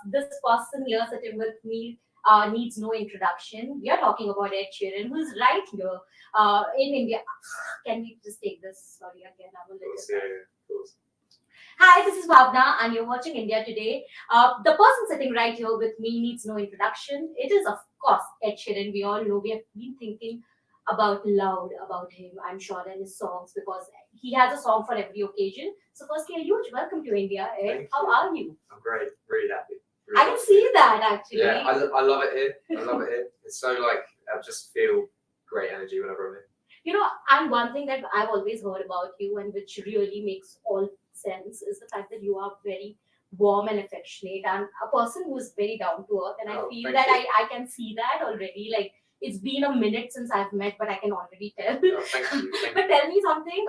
This person here sitting with me needs no introduction. We are talking about Ed Sheeran, who's right here in India. Can we just take this? Sorry again, I will let course, you. yeah, of course. Hi, this is Bhavna, and you're watching India Today. The person sitting right here with me needs no introduction. It is, of course, Ed Sheeran. We all know we have been thinking about loud about him, I'm sure, and his songs because he has a song for every occasion. So, firstly, a huge welcome to India, Ed. Thank How you. are you? I'm great, really happy. I can see that actually. Yeah, I love it here. I love it here. It's so like I just feel great energy whenever I'm here. You know, and one thing that I've always heard about you and which really makes all sense is the fact that you are very warm and affectionate and a person who is very down to earth. And I Oh, feel thank that you. I can see that already. Like it's been a minute since I've met, but I can already tell. Oh, thank you. Thank But you. tell me something.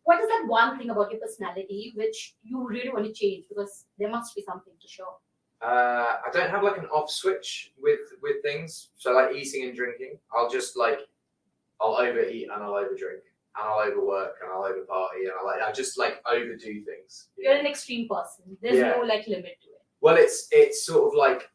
What is that one thing about your personality which you really want to change? Because there must be something to show. I don't have like an off switch with things. So like eating and drinking, I'll overeat and I'll overdrink and I'll overwork and I'll overparty and I just like overdo things. You're an extreme person. There's Yeah. no like limit to it. Well, it's sort of like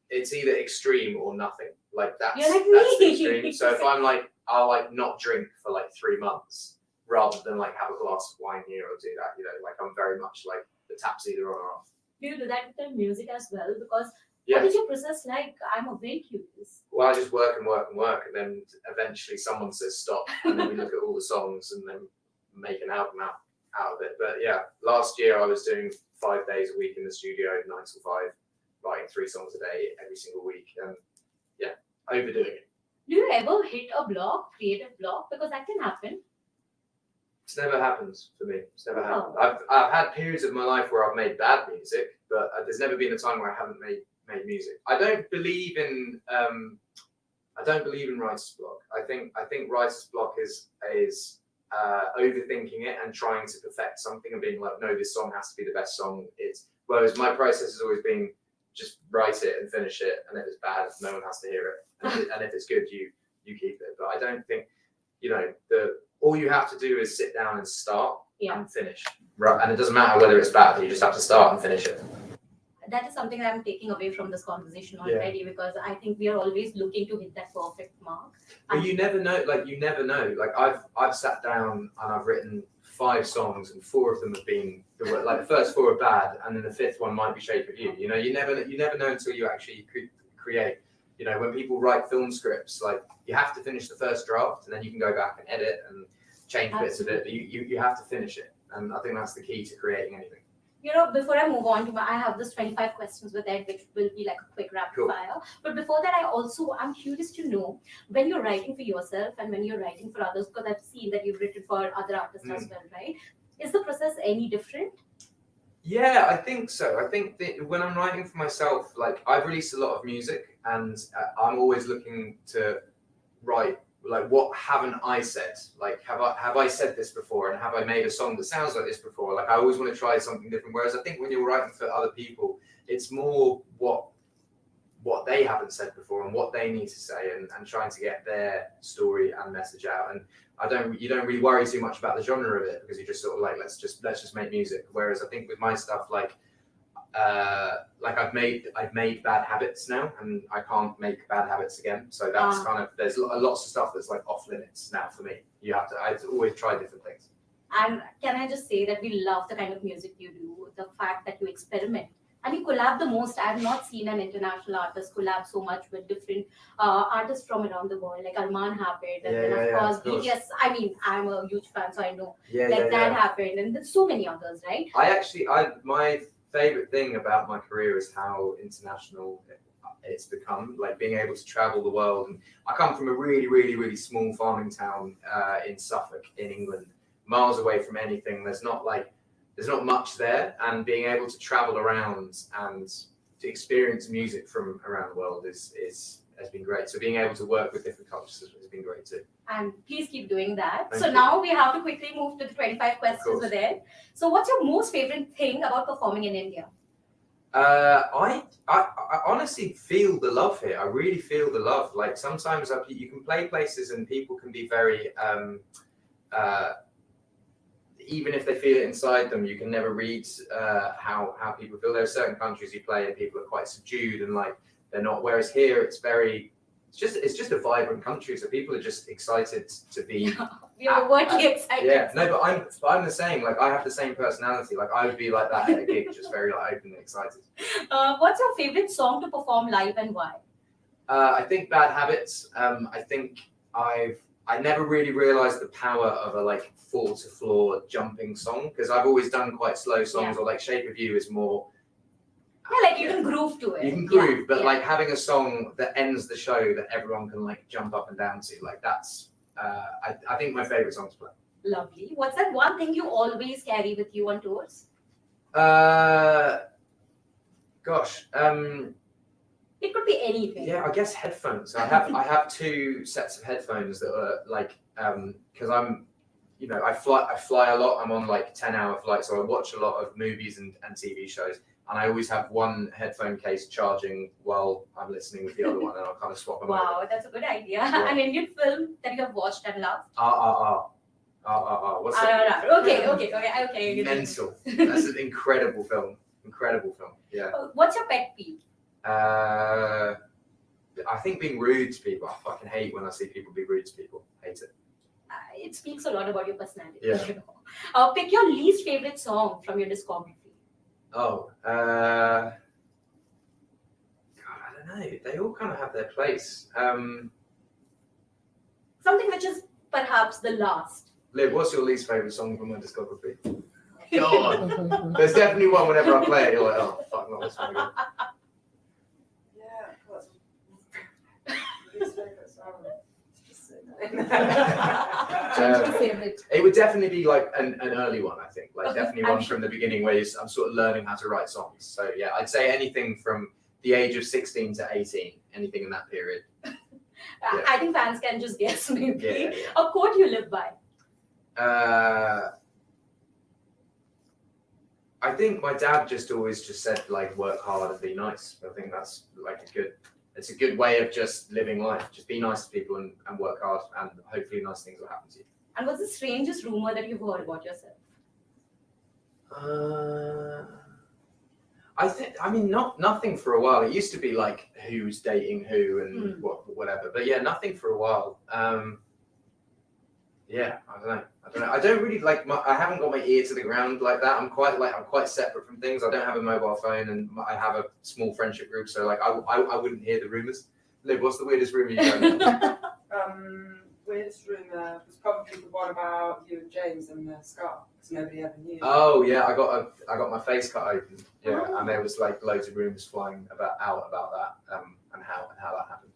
it's either extreme or nothing. Like that's You're like that's the me. extreme. So if I'm like I'll like not drink for like 3 months rather than like have a glass of wine here or do that. You know, like I'm very much like the tap's either on or off. Do you do that with the music as well? Because Yeah. what is your process like? I'm a very curious. Well, I just work and work and work, and then eventually someone says stop, and then we look at all the songs and then make an album out of it. But yeah, last year I was doing 5 days a week in the studio, 9 till 5, writing 3 songs a day every single week, and yeah, overdoing it. Do you ever hit a block, creative block? Because that can happen. It's never happened for me. It's never happened. Oh. I've had periods of my life where I've made bad music, but there's never been a time where I haven't made music. I don't believe in writer's block. I think writer's block is overthinking it and trying to perfect something and being like, no, this song has to be the best song. Whereas my process has always been just write it and finish it, and if it's bad, no one has to hear it. And if it's good, you keep it. But I don't think all you have to do is sit down and start and finish. Right, and it doesn't matter whether it's bad. You just have to start and finish it. That is something that I'm taking away from this conversation already because I think we are always looking to hit that perfect mark. But you never know. Like you never know. Like I've sat down and I've written 5 songs and 4 of them have been like the first 4 are bad and then the 5th one might be Shape of You. You know, you never know until you actually create. You know, when people write film scripts, like you have to finish the first draft and then you can go back and edit and change bits of it. But you have to finish it, and I think that's the key to creating anything. You know, before I move on to I have this 25 questions with Ed, which will be like a quick rapid fire. But before that, I'm curious to know when you're writing for yourself and when you're writing for others, because I've seen that you've written for other artists as well, right? Is the process any different? Yeah, I think so. I think that when I'm writing for myself, like I've released a lot of music, and I'm always looking to write like what haven't I said? Like have I said this before, and have I made a song that sounds like this before? Like I always want to try something different. Whereas I think when you're writing for other people, it's more what they haven't said before and what they need to say, and trying to get their story and message out. And you don't really worry too much about the genre of it because you're just sort of like let's just make music. Whereas I think with my stuff, like I've made bad habits now, and I can't make bad habits again. So that's kind of there's lots of stuff that's like off limits now for me. I always try different things. And can I just say that we love the kind of music you do, the fact that you experiment. And you collab the most. I have not seen an international artist collab so much with different artists from around the world. Like Arman happened, and then of course BTS. I mean, I'm a huge fan, so I know that happened, and there's so many others, right? My favorite thing about my career is how international it's become. Like being able to travel the world. And I come from a really, really, really small farming town in Suffolk, in England, miles away from anything. There's not much there, and being able to travel around and to experience music from around the world has been great. So being able to work with different cultures has been great too. And please keep doing that. Thank so you. Now we have to quickly move to the 25 questions with Ed. So what's your most favorite thing about performing in India? I honestly feel the love here. I really feel the love. Like sometimes you can play places and people can be very even if they feel it inside them, you can never read how people feel. There are certain countries you play and people are quite subdued and like they're not. Whereas here, it's just a vibrant country, so people are just excited to be. We are overtly excited. Yeah, no, but I'm the same. Like I have the same personality. Like I would be like that at a gig, just very like openly excited. What's your favorite song to perform live and why? I think Bad Habits. I think I never really realized the power of a like floor to floor jumping song because I've always done quite slow songs or like Shape of You is more. Yeah, like you can groove to it. You can groove, but like having a song that ends the show that everyone can like jump up and down to, like that's I think my favorite song to play. Lovely. What's that one thing you always carry with you on tours? Gosh, It could be anything. yeah, I guess headphones. I have two sets of headphones that are like because I fly a lot. I'm on like 10-hour flights, so I watch a lot of movies and TV shows. And I always have one headphone case charging while I'm listening with the other one, and I'll kind of swap them over. Wow, that's a good idea. Yeah. An Indian film that you have watched and loved? RRR. What's it? RRR. Okay. Mental. That's an incredible film. Yeah. What's your pet peeve? I think being rude to people. I fucking hate when I see people be rude to people. Hate it. It speaks a lot about your personality. Yeah. You know. Pick your least favorite song from your discography. Oh, God, I don't know. They all kind of have their place. Something which is perhaps the last. Liv, what's your least favorite song from my discography? Go on. There's definitely one whenever I play it, you're like, oh, fuck, not this one again. Yeah, what's least favorite song? It would definitely be like an early one, I think. Like Okay, definitely one from the beginning where I'm sort of learning how to write songs. So yeah, I'd say anything from the age of 16 to 18, anything in that period. I think fans can just guess maybe. Yeah. A quote you live by. I think my dad just always just said like work hard and be nice. I think that's like it's a good way of just living life. Just be nice to people and work hard, and hopefully nice things will happen to you. And what's the strangest rumor that you've heard about yourself? Nothing for a while. It used to be like who's dating who and whatever. But yeah, nothing for a while. Yeah, I don't know. I don't really I haven't got my ear to the ground like that. I'm quite separate from things. I don't have a mobile phone and I have a small friendship group. So like I wouldn't hear the rumors. Liv, what's the weirdest rumor you've heard? Weirdest rumor was probably the one about you and James and the scar, because nobody ever knew. Oh yeah, I got my face cut open. Yeah, and there was like loads of rumors flying about that and how that happened.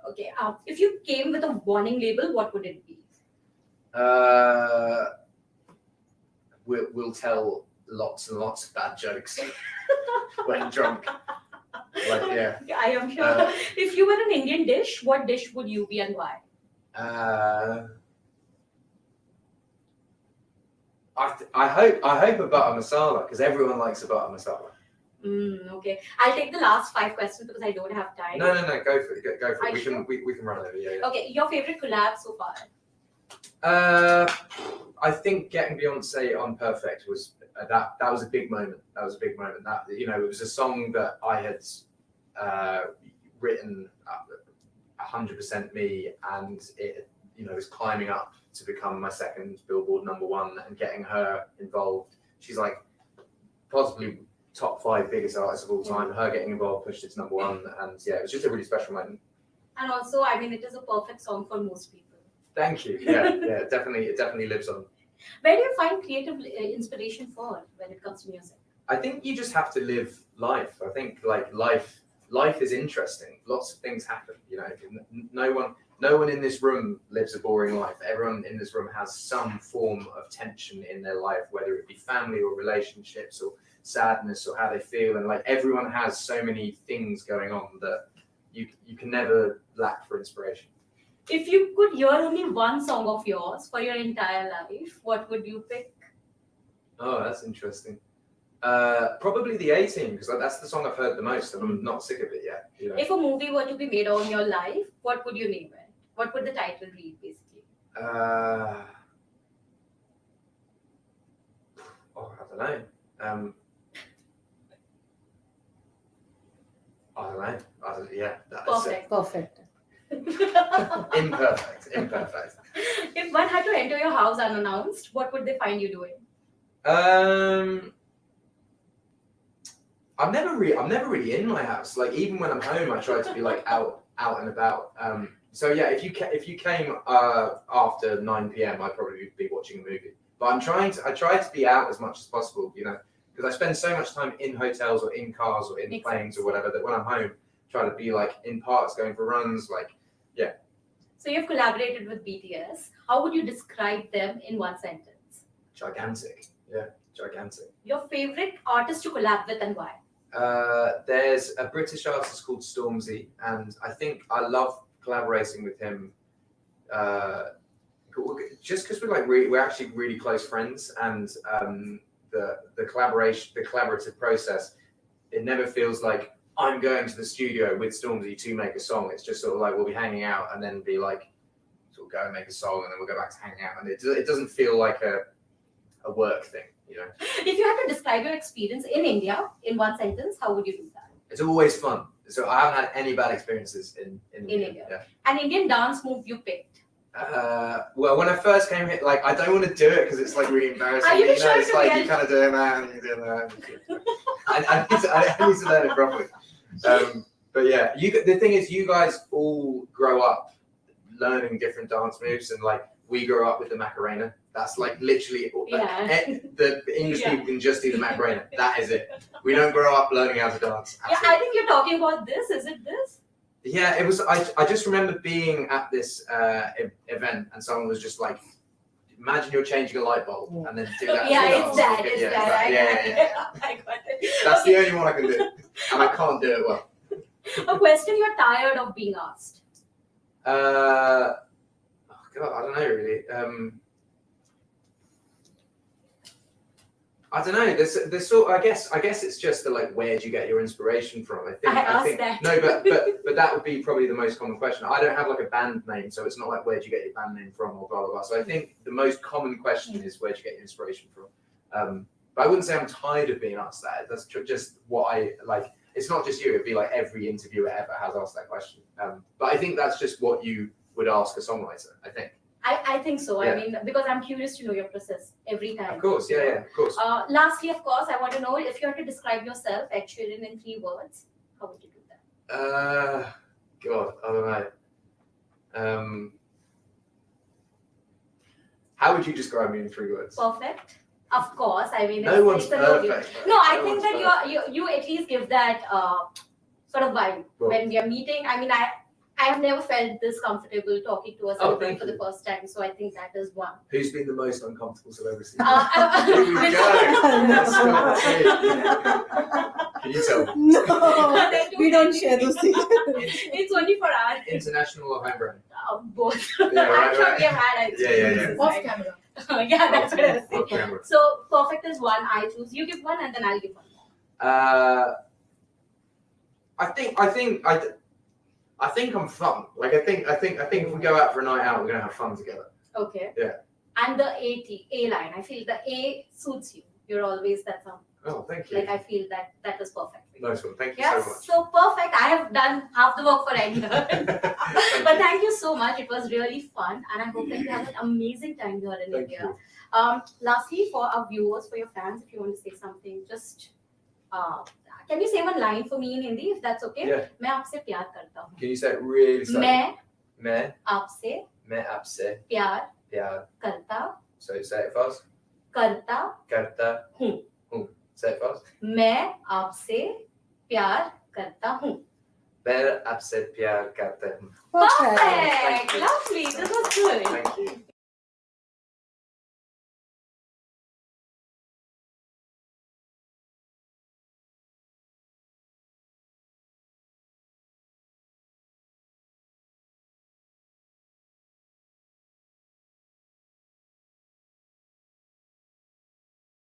Okay, if you came with a warning label, what would it be? We'll tell lots and lots of bad jokes when drunk. Like yeah. I am sure. If you were an Indian dish, what dish would you be and why? I hope a butter masala because everyone likes a butter masala. Okay, I'll take the last 5 questions because I don't have time. No, go for it. Go for it. We Sure? can run over. Yeah. Okay, your favorite collab so far? I think getting Beyonce on Perfect was that was a big moment. That it was a song that I had written 100% me, and it was climbing up to become my second Billboard #1, and getting her involved. She's like possibly top 5 biggest artists of all time. Her getting involved pushed it to #1, and yeah, it was just a really special moment. And also, I mean, it is a perfect song for most people. Thank you. Yeah, it definitely lives on. Where do you find creative inspiration for when it comes to music? I think you just have to live life. I think like life is interesting. Lots of things happen. No one in this room lives a boring life. Everyone in this room has some form of tension in their life, whether it be family or relationships or sadness or how they feel. And like everyone has so many things going on that you can never lack for inspiration. If you could hear only one song of yours for your entire life, what would you pick? Oh, that's interesting. Probably the 18 because that's the song I've heard the most, and I'm not sick of it yet. If a movie were to be made on your life, what would you name it? What would the title read, basically? don't know. I don't know. Yeah, that's Perfect. Perfect. imperfect. If one had to enter your house unannounced, what would they find you doing? I'm never really in my house. Like even when I'm home, I try to be like out and about. So yeah, if you came after 9 p.m., I'd probably be watching a movie. But I try to be out as much as possible, you know, because I spend so much time in hotels or in cars or in Makes planes sense. or whatever that when I'm home, try to be like in parks, going for runs, like. So you've collaborated with BTS. How would you describe them in one sentence? Gigantic. Yeah, gigantic. Your favorite artist to collab with and why? There's a British artist called Stormzy, and I think I love collaborating with him. Just because we're actually really close friends, and the collaborative process, it never feels like I'm going to the studio with Stormzy to make a song. It's just sort of like we'll be hanging out and then be like, sort of go and make a song and then we'll go back to hanging out. And it doesn't feel like a work thing, you know? If you had to describe your experience in India in one sentence, how would you do that? It's always fun. So I haven't had any bad experiences in India. Yeah. An Indian dance move you picked. Well, when I first came here, like I don't want to do it because it's like really embarrassing. Are you know, sure it's to like be you're kind of doing that and you're doing that. I need to learn it properly. But yeah, the thing is, you guys all grow up learning different dance moves, and like we grew up with the Macarena. That's like literally the English people can just do the Macarena. That is it. We don't grow up learning how to dance. Yeah, I think you're talking about this. Is it this? Yeah, it was. I just remember being at this event, and someone was just like, "Imagine you're changing a light bulb, and then do that." Yeah, dance." it's that. Yeah, It's yeah, that. yeah. I got it. That's the only one I can do, and I can't do it well. A question you're tired of being asked. Oh God, I don't know really. I don't know. There's sort. I guess it's just the like, where do you get your inspiration from? I think. that. No, but that would be probably the most common question. I don't have like a band name, so it's not like where do you get your band name from or blah blah blah. So I think the most common question is where do you get your inspiration from? But I wouldn't say I'm tired of being asked that. That's just what I like. It's not just you. It'd be like every interviewer ever has asked that question. But I think that's just what you would ask a songwriter. I think. I think so. Yeah. I mean, because I'm curious to know your process every time. Of course, yeah, of course. Lastly, of course, I want to know if you had to describe yourself, Ed Sheeran, in 3 words, how would you do that? God, I don't know. How would you describe me in 3 words? Perfect. Of course. I mean, No one's it's a no-brainer. perfect. No, I No think one's that you at least give that sort of vibe Cool. when we are meeting. I mean, I have never felt this comfortable talking to a celebrity for the first time, so I think that is one. Who's been the most uncomfortable celebrity? Here we With- go. Let's start it. Can you tell me? No, we don't share those things. It's only for us. International or homegrown? Both. Yeah, I'm right, sure right. we have had experiences. Off camera. Yeah, that's what I was saying. Off camera. So perfect is one. I choose. You give one, and then I'll give one. I think I'm fun. Like I think if we go out for a night out, we're gonna have fun together. Okay. Yeah. And the A line. I feel the A suits you. You're always that sound. Oh, thank you. Like I feel that is perfect. For you. Nice one. Thank you Yes, so much. so perfect. I have done half the work for Ed. But Thank thank you so much. It was really fun, and I hope that you have an amazing time here in Thank India. you. Lastly, for our viewers, for your fans, if you want to say something, just can you say one line for me in Hindi, if that's okay? Yeah. मैं आपसे प्यार करता हूँ. Can you say it really slow? मैं मैं आपसे आपसे प्यार प्यार. करता So say it fast. करता करता हूँ. Say it fast. मैं आपसे प्यार करता हूँ. मैं आपसे प्यार करता हूँ. Perfect. Perfect.